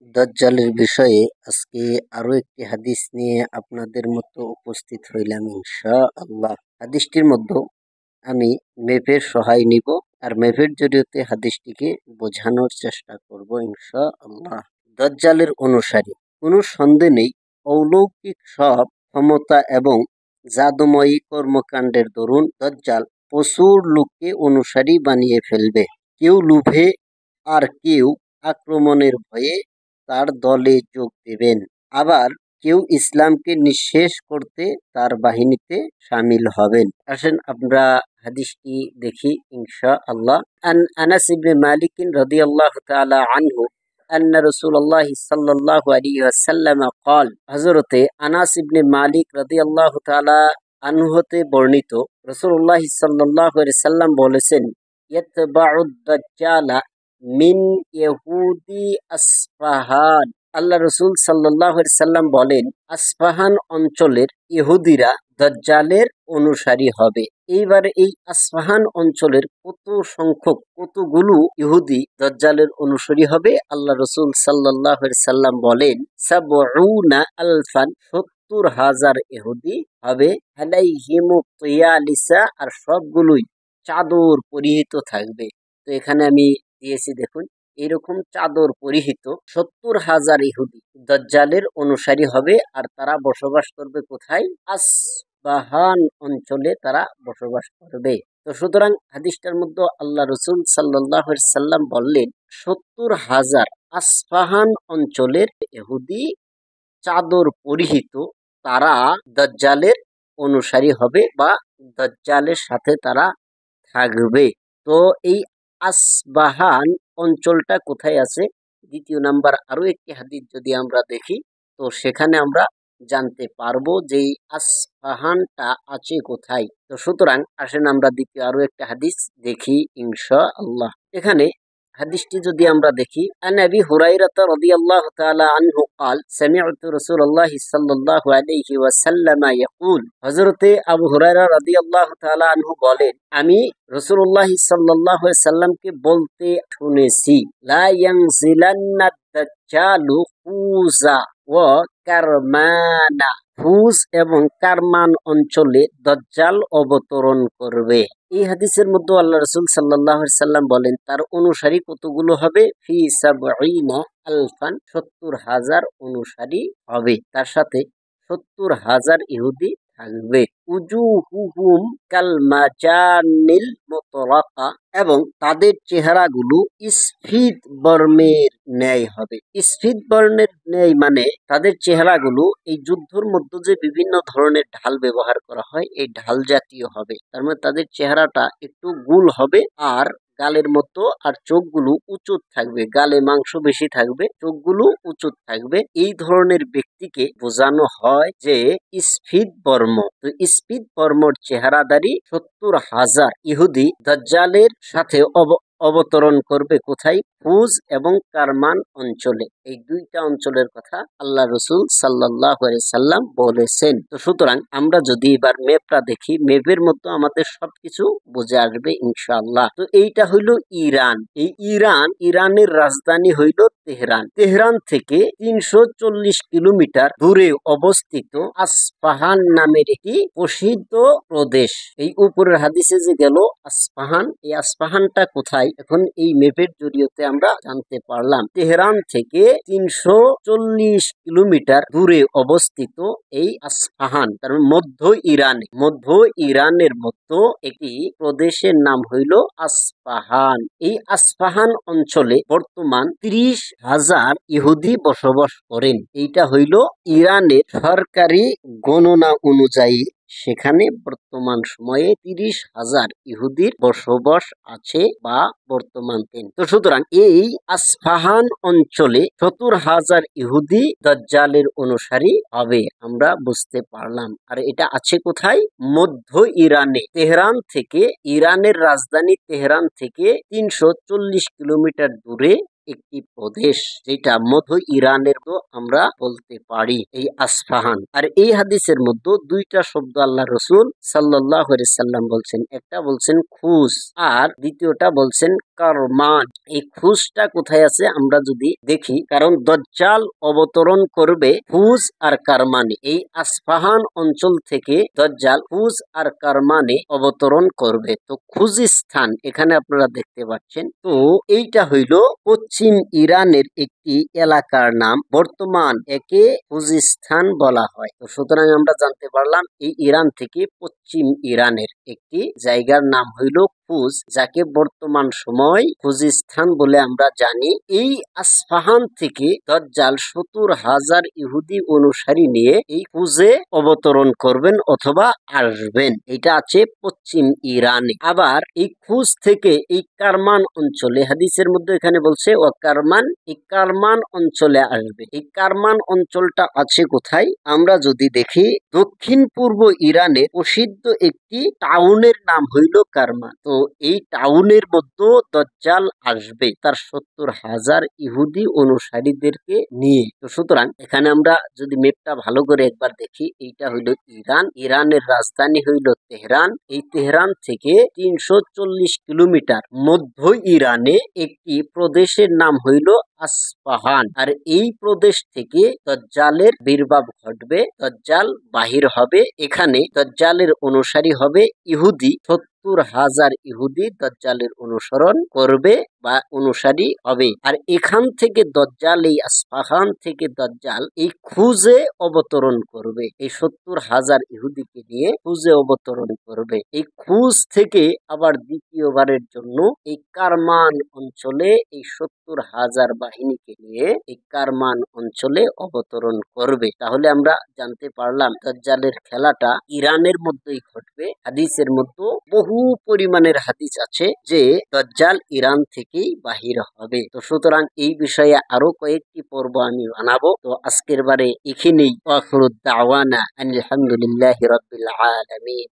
দাজ্জালের বিষয়ে আজকে আরো একটি হাদিস নিয়ে আপনাদের মতো উপস্থিত হইলাম ইনশাআল্লাহ। হাদিসটির মধ্যে আমি ম্যাপের সহায় নিব আর ম্যাপের জরিয়তে হাদিসটিকে বোঝানোর চেষ্টা করব ইনশাআল্লাহ। দাজ্জালের অনুসারী কোনো সন্দেহ নেই, অলৌকিক সব ক্ষমতা এবং জাদুময়ী কর্মকাণ্ডের দরুন দাজ্জাল প্রচুর লোককে অনুসারী বানিয়ে ফেলবে। কেউ লোভে আর কেউ আক্রমণের ভয়ে তার দলে যোগ দেবেন। আবার কেউ ইসলামকে নিঃশেষ করতে তার বাহিনীতে শামিল হবেন। আসেন আমরা হাদিসটি দেখি ইনশাআল্লাহ। আন আনাস ইবনে মালিক রাদিয়াল্লাহু তাআলা আনহু আন্না রাসূলুল্লাহ সাল্লাল্লাহু আলাইহি ওয়াসাল্লাম قال হযরতে আনাস ইবনে মালিক রাদিয়াল্লাহু তাআলা আনহু হতে বর্ণিত রাসূলুল্লাহ সাল্লাল্লাহু আলাইহি সাল্লাম বলেছেন, ইয়াতবাউদ দাজ্জালা মিন ইহুদি আসফাহান। আল্লাহ রসুল সাল্লাল্লাহু আলাইহি সাল্লাম বলেন, আসফাহান অঞ্চলের ইহুদিরা দাজ্জালের অনুসারী হবে। এইবার এই আসফাহান অঞ্চলের কতগুলো ইহুদি দাজ্জালের অনুসারী হবে? আল্লাহ রসুল সাল্লাল্লাহু আলাইহি সাল্লাম বলেন, সাবউনা আলফান, 70,000 ইহুদি হবে। আলাইহিমু তিয়ালিসা, আর সবগুলোই চাদর পরিহিত থাকবে। তো এখানে আমি দিয়েছি দেখুন, এরকম চাদর পরিহিত 70,000 ইহুদি দাজ্জালের অনুসারী হবে। আর তারা বসবাস করবে কোথায়? আসবাহান অঞ্চলে তারা বসবাস করবে। তো সুতরাং হাদিসটার মধ্যে আল্লাহ রসুল সাল্লাল্লাহু আলাইহি সাল্লাম বললেন, 70,000 আসফাহান অঞ্চলের ইহুদি চাদর পরিহিত তারা দাজ্জালের অনুসারী হবে বা দাজ্জালের সাথে তারা থাকবে। তো এই আসবাহান অঞ্চলটা কোথায় আছে? দ্বিতীয় নাম্বার আরো একটি হাদিস যদি আমরা দেখি, তো সেখানে আমরা জানতে পারবো যে এই আসবাহানটা আছে কোথায়। তো সুতরাং আসেন আমরা দ্বিতীয় আরো একটা হাদিস দেখি ইনশাআল্লাহ। এখানে হাদিসটি যদি আমরা দেখি, আন আবি হুরায়রা রাদিয়াল্লাহু তাআলা আনহু قال سمعت رسول الله صلى الله عليه وسلم يقول, হযরতে আবু হুরায়রা রাদিয়াল্লাহু তাআলা আনহু বলেন, আমি রাসূলুল্লাহ সাল্লাল্লাহু আলাইহি সাল্লামকে বলতে শুনেছি, লা ইয়ানজিলান্না দাজ্জালু ফুজা ওয়া কারমানা, ফুজ এবং কারমান অঞ্চলে দাজ্জাল অবতরণ করবে। এই হাদিসের মধ্যে আল্লাহ রাসূল সাল্লাল্লাহু আলাইহি সাল্লাম বলেন, তার অনুসারী কতগুলো হবে? ফি সাবঈনা আলফান, 70,000 অনুসারী হবে। তার সাথে 70,000 ইহুদি থাকবে। উজুহুহুম কাল মাজানিল মুতরাকা, এবং তাদের চেহারাগুলো স্ফীত বর্ণের ন্যায় হবে। স্ফীত বর্ণের ন্যায় মানে তাদের চেহারাগুলো এই যুদ্ধের মধ্যে যে বিভিন্ন ধরনের ঢাল ব্যবহার করা হয়, এই ঢাল জাতীয় হবে। তার মানে তাদের চেহারাটা একটু গোল হবে, আর গালের মতো আর চোখগুলো উঁচু থাকবে। গালে মাংস বেশি থাকবে, চোখগুলো উঁচু থাকবে। এই ধরনের ব্যক্তিকে বোঝানো হয় যে স্ফীত বর্ম। তো স্ফীত বর্মর চেহারাদারি 70,000 ইহুদি দাজ্জালের সাথে অবতরণ করবে কোথায়? ফুজ এবং কারমান অঞ্চলে। এই দুইটা অঞ্চলের কথা আল্লাহ রসুল সাল্লাল্লাহু আলাইহি সাল্লাম বলেছেন। তো সুতরাং আমরা যদি এবার ম্যাপটা দেখি, ম্যাপের মধ্যে আমাদের সবকিছু বুঝে আসবে ইনশাআল্লাহ। তো এইটা হইল ইরান। এই ইরানের রাজধানী হইল তেহরান। তেহরান থেকে 340 কিলোমিটার দূরে অবস্থিত আসফাহান নামের একটি প্রসিদ্ধ প্রদেশ। এই উপরের হাদিসে যে গেল আসফাহান, এই আসফাহানটা কোথায় এখন এই ম্যাপের জরিয়তে আমরা জানতে পারলাম। তেহরান থেকে 340 কিলোমিটার দূরে অবস্থিত এই আসফাহান, তার মধ্য ইরানের মধ্যে একটি প্রদেশের নাম হইল আসফাহান। এই আসফাহান অঞ্চলে বর্তমান 30,000 ইহুদি বসবাস করেন। এইটা হইল ইরানের সরকারি গণনা অনুযায়ী সেখানে বর্তমান সময়ে 30,000 ইহুদির বসবাস আছে বা বর্তমান দিন। তো সুতরাং এই আসফাহান অঞ্চলে 70,000 ইহুদি দাজ্জালের অনুসারী হবে, আমরা বুঝতে পারলাম। আর এটা আছে কোথায়? মধ্য ইরানে। তেহরান থেকে, ইরানের রাজধানী তেহরান থেকে 340 কিলোমিটার দূরে একটি প্রদেশ, যেটা মধ্য ইরানের আমরা বলতে পারি এই আসফাহান। আর এই হাদিসের মধ্যে দুইটা শব্দ আল্লাহ রসুল সাল্লাল্লাহু আলাইহি সাল্লাম বলছেন, একটা বলছেন খুস আর দ্বিতীয়টা বলছেন কারমান। এই খুসটা কোথায় আছে আমরা যদি দেখি, কারণ দজ্জাল অবতরণ করবে খুস আর কারমানে। এই আসফাহান অঞ্চল থেকে দজ্জাল খুস আর কারমানে অবতরণ করবে। তো খুজিস্তান এখানে আপনারা দেখতে পাচ্ছেন। তো এইটা হইল পশ্চিম ইরানের একটি এলাকার নাম, বর্তমান একে খুজিস্তান বলা হয়। তো সুতরাং আমরা জানতে পারলাম এই ইরান থেকে পশ্চিম ইরানের একটি জায়গার নাম হইল খুজ, যাকে বর্তমান সময় খুজিস্তান বলে আমরা জানি। এই আসফাহান থেকে দজ্জাল 70,000 ইহুদি অনুসারী নিয়ে এই খুজে অবতরণ করবেন অথবা আসবেন। এটা আছে পশ্চিম ইরানে। আবার এই খুজ থেকে এই কারমান অঞ্চলে, হাদিসের মধ্যে এখানে বলছে ও কারমান, এই কারমান অঞ্চলে আসবে। এই কারমান অঞ্চলটা আছে কোথায় আমরা যদি দেখি, দক্ষিণ পূর্ব ইরানে প্রসিদ্ধ একটি টাউনের নাম হইল কারমান। তো এই টাউনের মধ্যে দজ্জাল আসবে তার 70,000 ইহুদি অনুসারীদেরকে নিয়ে। তো সুতরাং এখানে আমরা যদি ম্যাপটা ভালো করে একবার দেখি, এইটা হইল ইরান, ইরানের রাজধানী হইল তেহরান। এই তেহরান থেকে 340 কিলোমিটার মধ্য ইরানে একটি প্রদেশের নাম হইল আসফাহান। আর এই প্রদেশ থেকে দজ্জালের বির্ভাব ঘটবে, দজ্জাল বাহির হবে। এখানে দজ্জালের অনুসারী হবে ইহুদি, 70,000 ইহুদি দজ্জালের অনুসরণ করবে বা অনুসারী হবে। আর এখান থেকে দজ্জাল, এই আসফাহান থেকে দজ্জাল এই খুজে অবতরণ করবে, এই 70,000 ইহুদিকে নিয়ে খুজে অবতরণ করবে। এই খুজ থেকে আবার দ্বিতীয়বারের জন্য এই কারমান অঞ্চলে এই 70,000 বাহিনীকে নিয়ে এই কারমান অঞ্চলে অবতরণ করবে। তাহলে আমরা জানতে পারলাম দজ্জালের খেলাটা ইরানের মধ্যেই ঘটবে। হাদিসের মধ্যে বহু পরিমাণের হাদিস আছে যে দজ্জাল ইরান থেকেই বাহির হবে। তো সুতরাং এই বিষয়ে আরো কয়েকটি পর্ব আমি বানাবো। তো আজকের বারে এখানেই আখিরুদ দাওয়ানা আলহামদুলিল্লাহি রাব্বিল আলামিন।